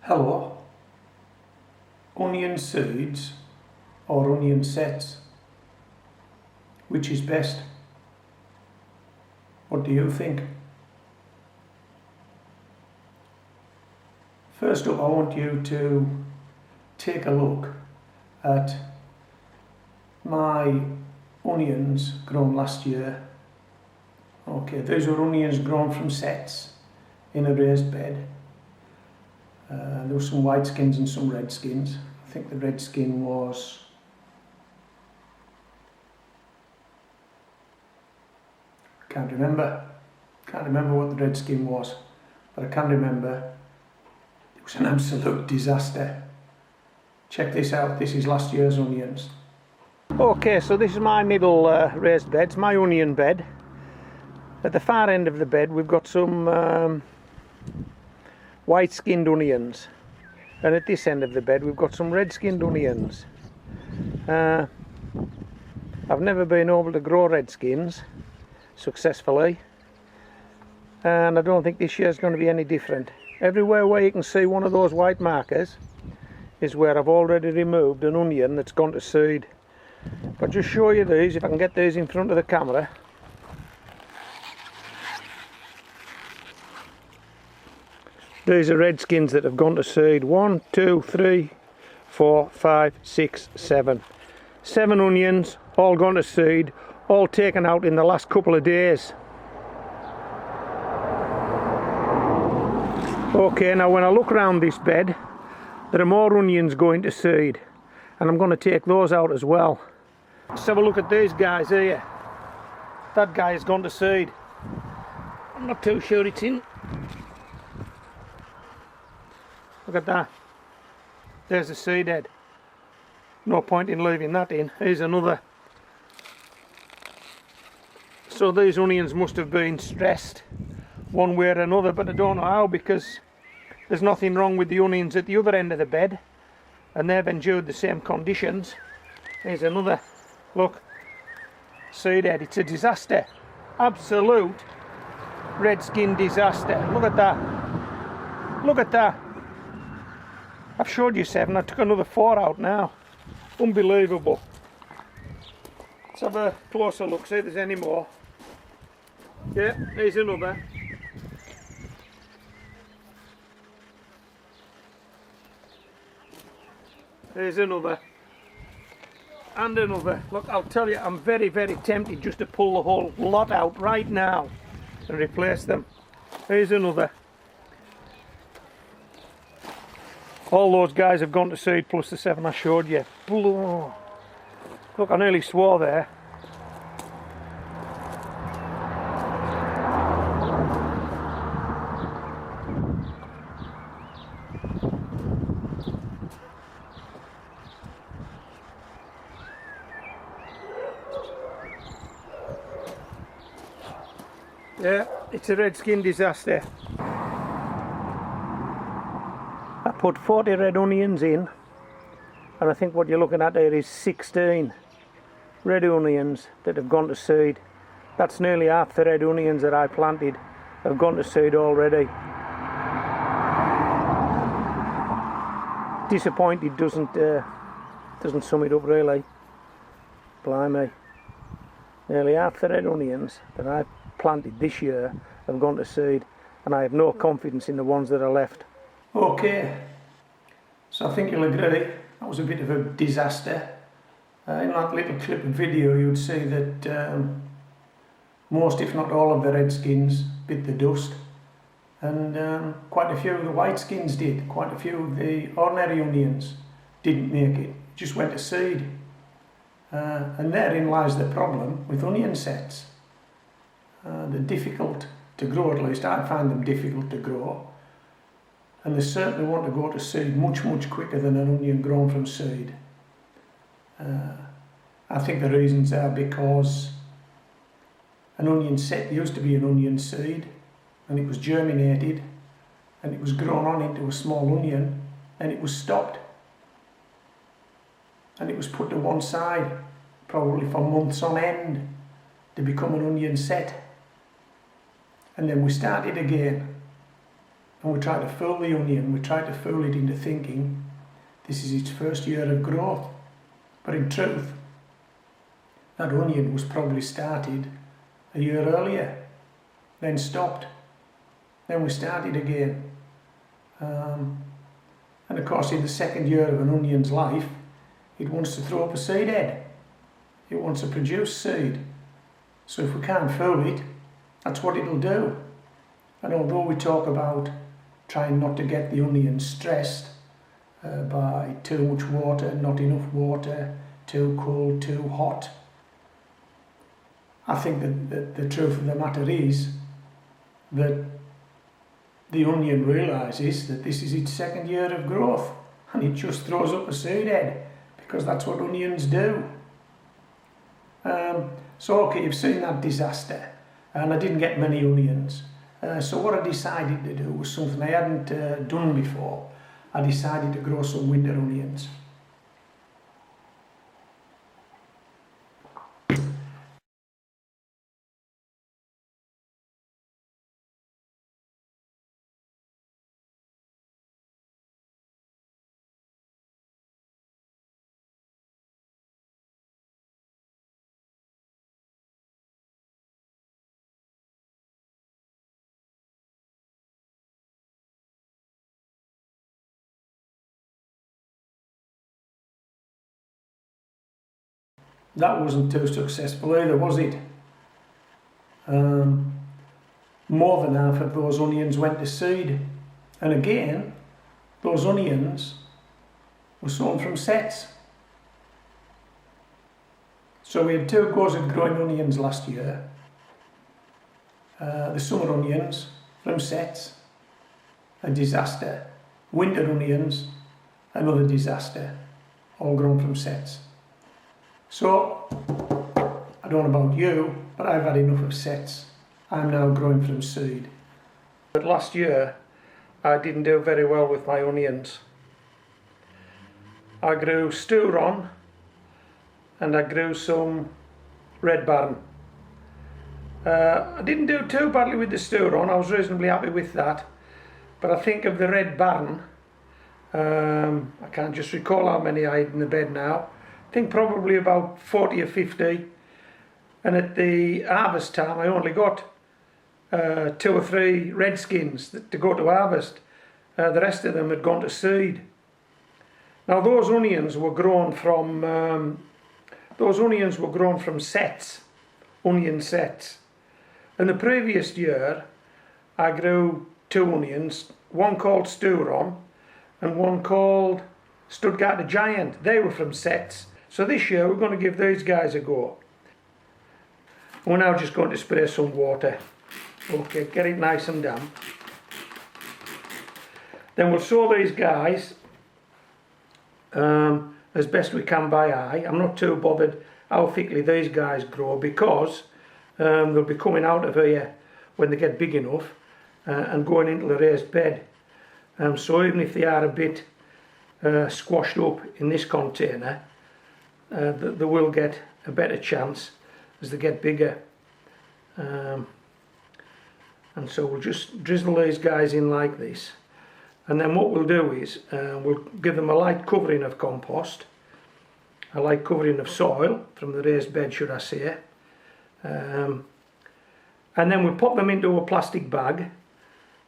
Hello, onion seeds or onion sets, which is best? What do you think? First up, I want you to take a look at my onions grown last year. Okay, these were onions grown from sets in a raised bed. There were some white skins and some red skins. I think the red skin was can't remember what the red skin was, but I can remember it was an absolute disaster. Check this out, this is last year's onions. Okay, so this is my middle raised bed, it's my onion bed. At the far end of the bed we've got some white skinned onions, and at this end of the bed we've got some red skinned onions. I've never been able to grow red skins successfully, and I don't think this year is going to be any different. Everywhere where you can see one of those white markers is where I've already removed an onion that's gone to seed. But just show you these, if I can get these in front of the camera. These are red skins that have gone to seed. 1, 2, 3, 4, 5, 6, 7. 7 onions, all gone to seed, all taken out in the last couple of days. Okay, now when I look around this bed, there are more onions going to seed, and I'm going to take those out as well. Let's have a look at these guys here. That guy has gone to seed. I'm not too sure it's in. Look at that. There's the seed head. No point in leaving that in. Here's another. So these onions must have been stressed one way or another, but I don't know how, because there's nothing wrong with the onions at the other end of the bed, and they've endured the same conditions. Here's another. Look. Seed head. It's a disaster. Absolute red skin disaster. Look at that. Look at that. I've showed you 7, I took another 4 out now. Unbelievable. Let's have a closer look, see if there's any more. Yeah, here's another. Here's another. And another. Look, I'll tell you, I'm very, very tempted just to pull the whole lot out right now and replace them. Here's another. All those guys have gone to seed, plus the 7 I showed you. Look, I nearly swore there. Yeah, it's a red skin disaster. I put 40 red onions in, and I think what you're looking at there is 16 red onions that have gone to seed. That's nearly half the red onions that I planted have gone to seed already. Disappointed doesn't sum it up really. Blimey. Nearly half the red onions that I planted this year have gone to seed, and I have no confidence in the ones that are left. Okay, so I think you'll agree that was a bit of a disaster. In that little clip of video you would see that most, if not all, of the red skins bit the dust, and quite a few of the white skins did. Quite a few of the ordinary onions didn't make it, just went to seed. And therein lies the problem with onion sets. They're difficult to grow, at least I find them difficult to grow. And they certainly want to go to seed much, much quicker than an onion grown from seed. I think the reasons are because an onion set used to be an onion seed, and it was germinated, and it was grown on into a small onion, and it was stopped. And it was put to one side, probably for months on end, to become an onion set. And then we started again. and we try to fool the onion, we try to fool it into thinking this is its first year of growth. But in truth, that onion was probably started a year earlier, then stopped, then we started again. And of course, in the second year of an onion's life, it wants to throw up a seed head. It wants to produce seed. So if we can't fool it, that's what it'll do. And although we talk about trying not to get the onion stressed by too much water, not enough water, too cold, too hot, I think that the truth of the matter is that the onion realises that this is its second year of growth, and it just throws up a seed head, because that's what onions do. So okay, you've seen that disaster, and I didn't get many onions. So what I decided to do was something I hadn't done before. I decided to grow some winter onions. That wasn't too successful either, was it? More than half of those onions went to seed. And again, those onions were sown from sets. So we had 2 goes at growing onions last year. The summer onions from sets, a disaster. Winter onions, another disaster, all grown from sets. So, I don't know about you, but I've had enough of sets. I'm now growing from seed. But last year, I didn't do very well with my onions. I grew Sturon, and I grew some Red Baron. I didn't do too badly with the Sturon, I was reasonably happy with that. But I think of the Red Baron, I can't just recall how many I had in the bed now. I think probably about 40 or 50, and at the harvest time I only got 2 or 3 redskins to go to harvest. The rest of them had gone to seed. Now those onions were grown from sets, onion sets. And the previous year I grew 2 onions, one called Sturon and one called Stuttgarter Giant. They were from sets. So this year we're going to give these guys a go. We're now just going to spray some water. Okay, get it nice and damp. Then we'll sow these guys as best we can by eye. I'm not too bothered how thickly these guys grow, because they'll be coming out of here when they get big enough and going into the raised bed. So even if they are a bit squashed up in this container, they will get a better chance as they get bigger. And so we'll just drizzle these guys in like this, and then what we'll do is we'll give them a light covering of compost, a light covering of soil from the raised bed, should I say, and then we'll pop them into a plastic bag,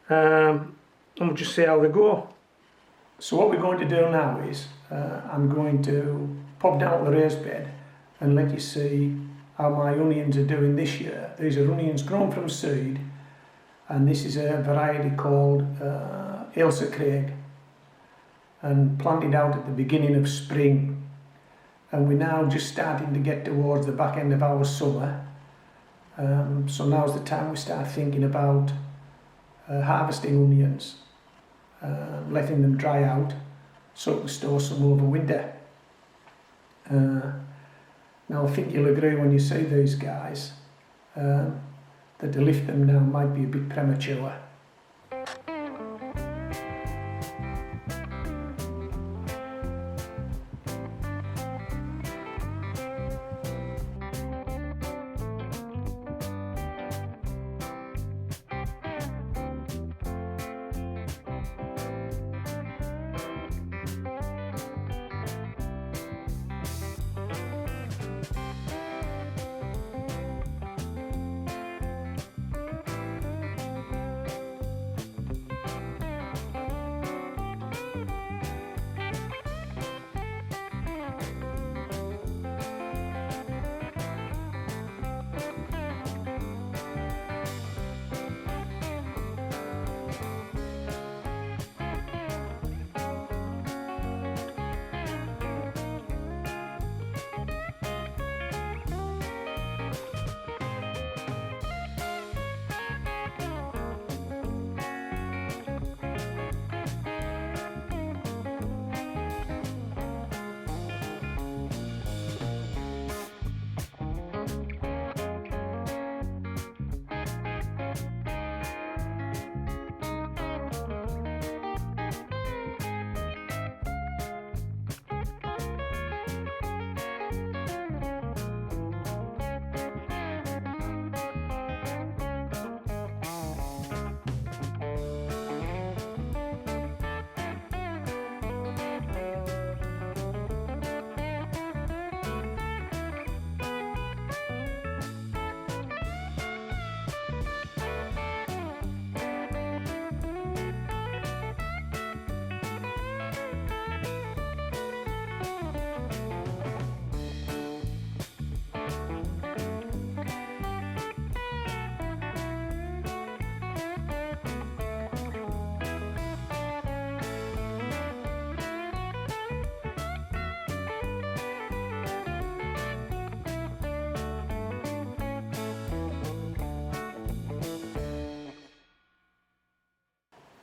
and we'll just see how they go. So what we're going to do now is I'm going to pop down the raised bed and let you see how my onions are doing this year. These are onions grown from seed, and this is a variety called Ailsa Craig, and planted out at the beginning of spring, and we're now just starting to get towards the back end of our summer. So now's the time we start thinking about harvesting onions, letting them dry out so we can store some over winter. Now I think you'll agree when you see these guys that to lift them now might be a bit premature.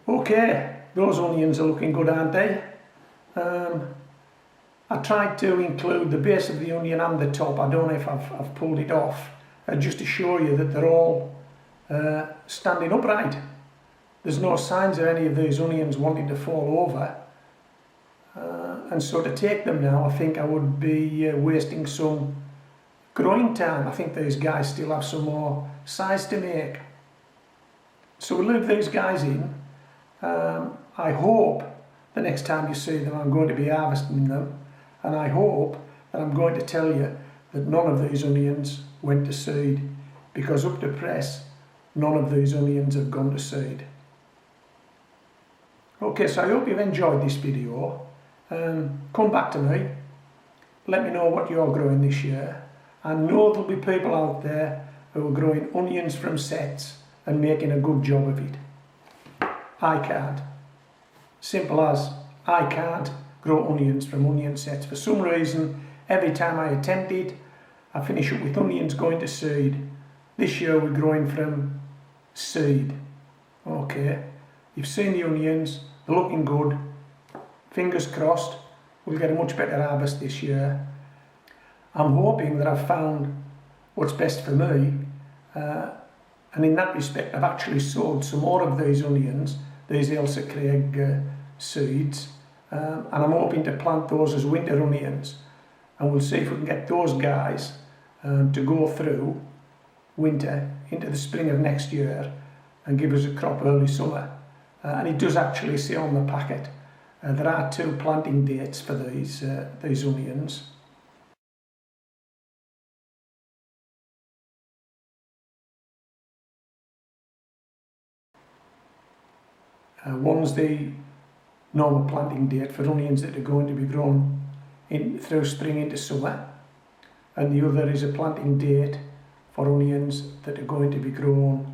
Okay, those onions are looking good, aren't they? I tried to include the base of the onion and the top. I don't know if I've pulled it off, just to show you that they're all standing upright. There's no signs of any of these onions wanting to fall over. And so to take them now, I think I would be wasting some growing time. I think these guys still have some more size to make. So we'll leave these guys in. I hope the next time you see them I'm going to be harvesting them, and I hope that I'm going to tell you that none of these onions went to seed, because up to press none of these onions have gone to seed. Okay, so I hope you've enjoyed this video. Come back to me, let me know what you're growing this year. I know there'll be people out there who are growing onions from sets and making a good job of it. I can't. Simple as, I can't grow onions from onion sets. For some reason, every time I attempt it, I finish up with onions going to seed. This year we're growing from seed. Okay, you've seen the onions, they're looking good. Fingers crossed, we'll get a much better harvest this year. I'm hoping that I've found what's best for me, and in that respect I've actually sowed some more of these onions, these Ailsa Craig seeds, and I'm hoping to plant those as winter onions, and we'll see if we can get those guys to go through winter into the spring of next year and give us a crop early summer. And it does actually say on the packet there are 2 planting dates for these onions. One's the normal planting date for onions that are going to be grown through spring into summer, and the other is a planting date for onions that are going to be grown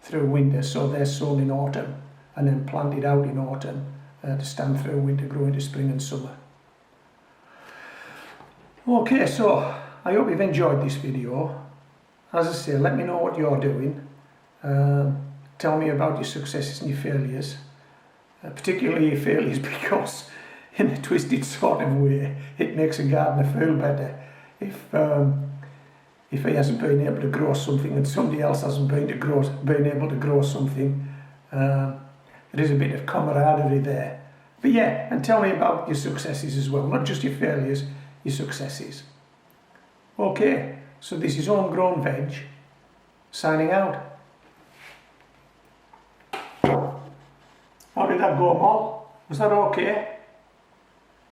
through winter, so they're sown in autumn and then planted out in autumn to stand through winter, grow into spring and summer. Okay, so I hope you've enjoyed this video. As I say, let me know what you're doing. Tell me about your successes and your failures, particularly your failures, because in a twisted sort of way it makes a gardener feel better if he hasn't been able to grow something and somebody else hasn't been able to grow something. There is a bit of camaraderie there. But yeah, and tell me about your successes as well, not just your failures, your successes. Okay, so this is Homegrown Veg, signing out. How did that go, Mal? Was that okay?